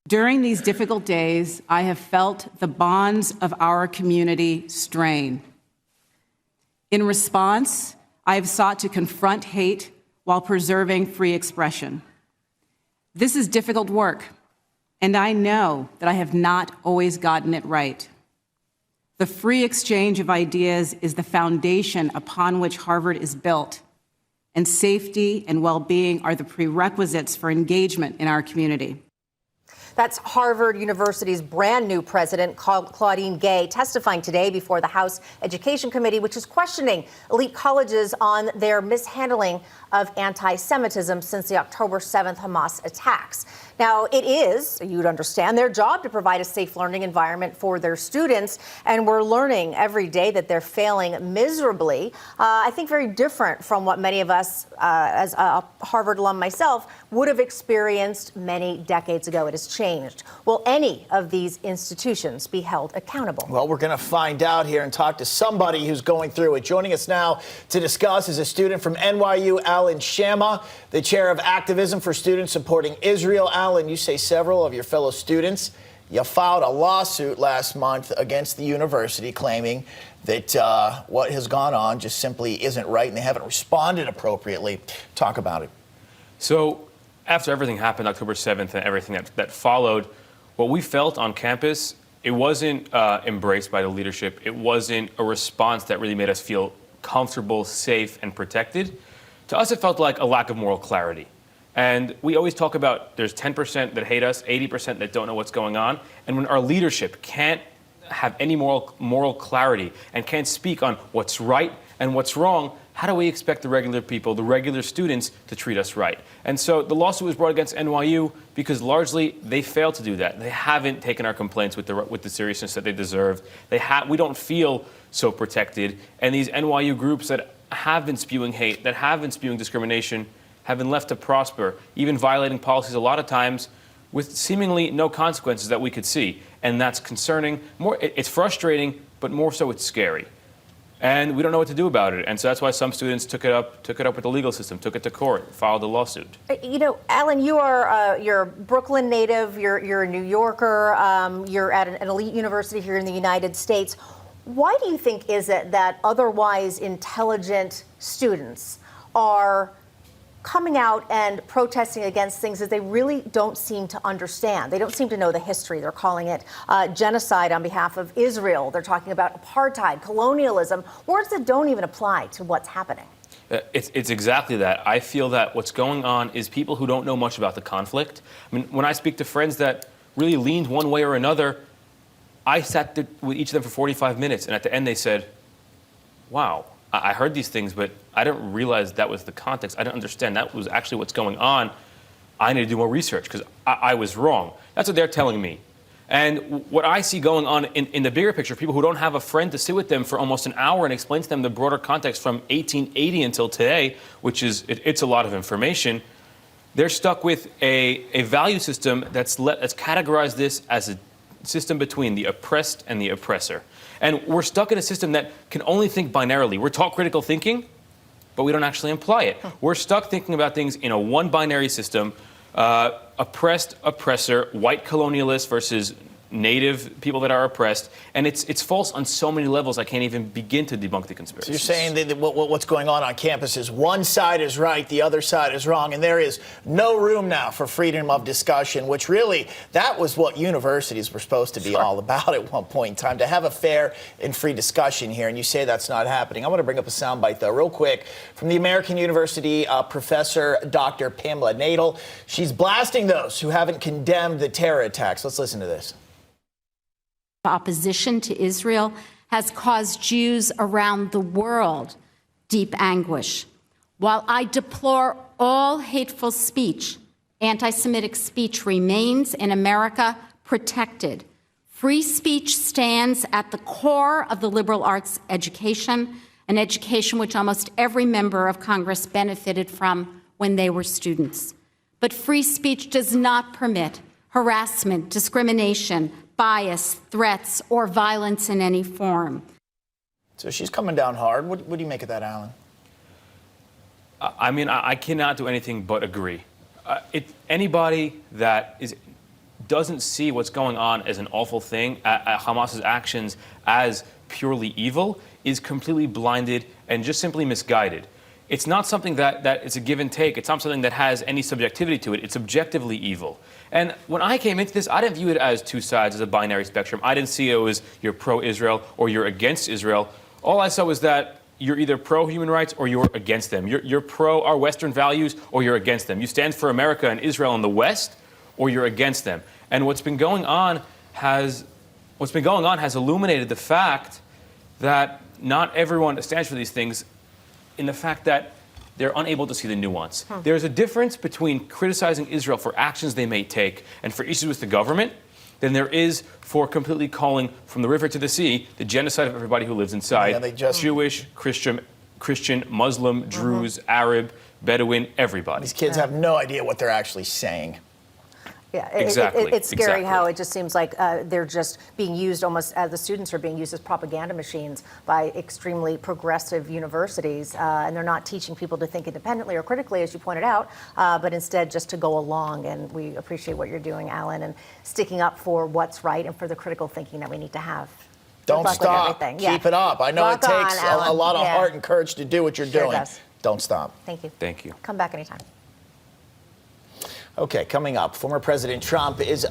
During these difficult days, I have felt the bonds of our community strain. In response, I have sought to confront hate while preserving free expression. This is difficult work, and I know that I have not always gotten it right. The free exchange of ideas is the foundation upon which Harvard is built, and safety and well-being are the prerequisites for engagement in our community. That's Harvard University's brand new president, Claudine Gay, testifying today before the House Education Committee, which is questioning elite colleges on their mishandling of anti-Semitism since the October 7th Hamas attacks. Now, it is, you'd understand, their job to provide a safe learning environment for their students, and we're learning every day that they're failing miserably. I think very different from what many of us, as a Harvard alum myself, would have experienced many decades ago. It has changed. Will any of these institutions be held accountable? Well, we're going to find out here and talk to somebody who's going through it. Joining us now to discuss is a student from NYU, Shamah, the chair of Activism for Students Supporting Israel. Alan, you say several of your fellow students, you filed a lawsuit last month against the university claiming that what has gone on just simply isn't right and they haven't responded appropriately. Talk about it. So after everything happened, October 7th and everything that followed, what we felt on campus, it wasn't embraced by the leadership. It wasn't a response that really made us feel comfortable, safe, and protected. To us, it felt like a lack of moral clarity. And we always talk about there's 10% that hate us, 80% that don't know what's going on. And when our leadership can't have any moral clarity and can't speak on what's right and what's wrong, how do we expect the regular people, the regular students, to treat us right? And so the lawsuit was brought against NYU because largely they failed to do that. They haven't taken our complaints with the seriousness that they deserved. We don't feel so protected. And these NYU groups that have been spewing hate, that have been spewing discrimination, have been left to prosper, even violating policies a lot of times with seemingly no consequences that we could see. And that's concerning. It's frustrating, but more so it's scary. And we don't know what to do about it. And so that's why some students took it up with the legal system, took it to court, filed a lawsuit. You know, Alan, you're a Brooklyn native, you're a New Yorker, you're at an elite university here in the United States. Why do you think is it that otherwise intelligent students are coming out and protesting against things that they really don't seem to understand? They don't seem to know the history. They're calling it genocide on behalf of Israel. They're talking about apartheid, colonialism, words that don't even apply to what's happening. It's exactly that. I feel that what's going on is people who don't know much about the conflict. I mean, when I speak to friends that really leaned one way or another, I sat with each of them for 45 minutes, and at the end they said, wow, I heard these things, but I didn't realize that was the context. I didn't understand that was actually what's going on. I need to do more research because I was wrong. That's what they're telling me. And what I see going on in the bigger picture, people who don't have a friend to sit with them for almost an hour and explain to them the broader context from 1880 until today, which is, it's a lot of information, they're stuck with a value system that's categorized this as a system between the oppressed and the oppressor. And we're stuck in a system that can only think binarily. We're taught critical thinking, but we don't actually apply it. We're stuck thinking about things in a one-binary system, oppressed, oppressor, white colonialists versus native people that are oppressed, and it's false on so many levels I can't even begin to debunk the conspiracy. So you're saying that what's going on campus is one side is right, the other side is wrong, and there is no room now for freedom of discussion, which really, that was what universities were supposed to be all about at one point in time, to have a fair and free discussion here, and you say that's not happening. I want to bring up a soundbite, though, real quick, from the American University professor, Dr. Pamela Nadel. She's blasting those who haven't condemned the terror attacks. Let's listen to this. Opposition to Israel has caused Jews around the world deep anguish. While I deplore all hateful speech, anti-Semitic speech remains in America protected. Free speech stands at the core of the liberal arts education, an education which almost every member of Congress benefited from when they were students. But free speech does not permit harassment, discrimination, bias, threats, or violence in any form. So she's coming down hard. What do you make of that, Alan? I mean, I cannot do anything but agree. Anybody that is doesn't see what's going on as an awful thing, Hamas's actions as purely evil, is completely blinded and just simply misguided. It's not something that it's a give and take. It's not something that has any subjectivity to it. It's objectively evil. And when I came into this, I didn't view it as two sides, as a binary spectrum. I didn't see it as you're pro-Israel or you're against Israel. All I saw was that you're either pro-human rights or you're against them. You're pro our Western values or you're against them. You stand for America and Israel in the West or you're against them. And what's been going on has illuminated the fact that not everyone stands for these things, in the fact that they're unable to see the nuance. There's a difference between criticizing Israel for actions they may take and for issues with the government than there is for completely calling from the river to the sea the genocide of everybody who lives inside. Jewish, Christian, Muslim, Druze, Arab, Bedouin, everybody. These kids have no idea what they're actually saying. Yeah, Exactly. It's scary Exactly. how it just seems like they're just being used almost as the students are being used as propaganda machines by extremely progressive universities, and they're not teaching people to think independently or critically, as you pointed out, but instead just to go along. And we appreciate what you're doing, Alan, and sticking up for what's right and for the critical thinking that we need to have. Don't stop. Yeah. Keep it up. I know Rock it takes on, a lot of yeah. heart and courage to do what you're Sure doing. does. Don't stop. Thank you. Thank you. Come back anytime. Okay, coming up, former President Trump is